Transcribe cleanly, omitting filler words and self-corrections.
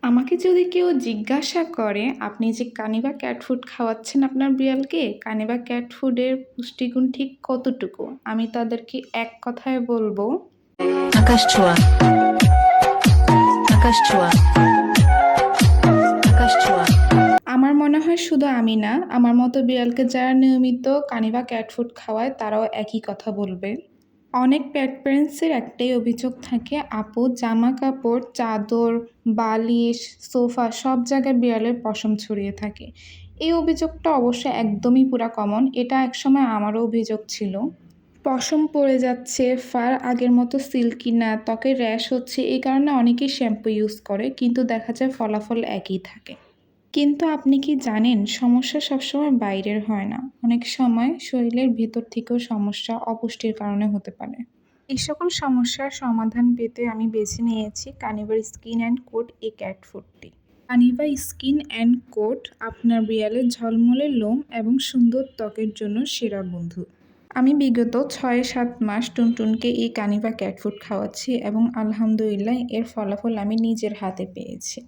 আমাকে যদি কেউ জিজ্ঞাসা করে, আপনি যে কানিভা ক্যাট ফুড খাওয়াচ্ছেন আপনার বিড়ালকে, কানিভা ক্যাট ফুডের পুষ্টিগুণ ঠিক কতটুকু? আমি তাদেরকে এক কথায় বলব, আকাশ ছোঁয়া, আকাশ ছোঁয়া, আকাশ ছোঁয়া। আমার মনে হয় শুধু আমি না, আমার মতো বিড়ালকে যারা নিয়মিত কানিভা ক্যাট ফুড খাওয়ায় তারাও একই কথা বলবে। অনেক পেট প্যারেন্টসের একটাই অভিযোগ থাকে, আপু জামা কাপড়, চাদর, বালিশ, সোফা সব জায়গায় বিড়ালের পশম ছড়িয়ে থাকে। এই অভিযোগটা অবশ্য একদমই পুরা কমন। এটা একসময় আমারও অভিযোগ ছিল। পশম পড়ে যাচ্ছে, ফার আগের মতো সিল্কি না, ত্বকে র্যাশ হচ্ছে, এই কারণে অনেকেই শ্যাম্পু ইউজ করে, কিন্তু দেখা যায় ফলাফল একই থাকে। কিন্তু আপনি কি জানেন, সমস্যা সবসময় বাইরের হয় না, অনেক সময় শরীরের ভেতর থেকেও সমস্যা অপুষ্টির কারণে হতে পারে। এই সকল সমস্যার সমাধান পেতে আমি বেছে নিয়েছি কানিভার স্কিন অ্যান্ড কোট এই ক্যাট ফুডটি। কানিভা স্কিন অ্যান্ড কোট আপনার বিড়ালের ঝলমলে লোম এবং সুন্দর ত্বকের জন্য সেরা বন্ধু। আমি বিগত ৬-৭ মাস টুনটুনকে এই কানিভা ক্যাট ফুড খাওয়াচ্ছি এবং আলহামদুলিল্লাহ এর ফলাফল আমি নিজের হাতে পেয়েছি।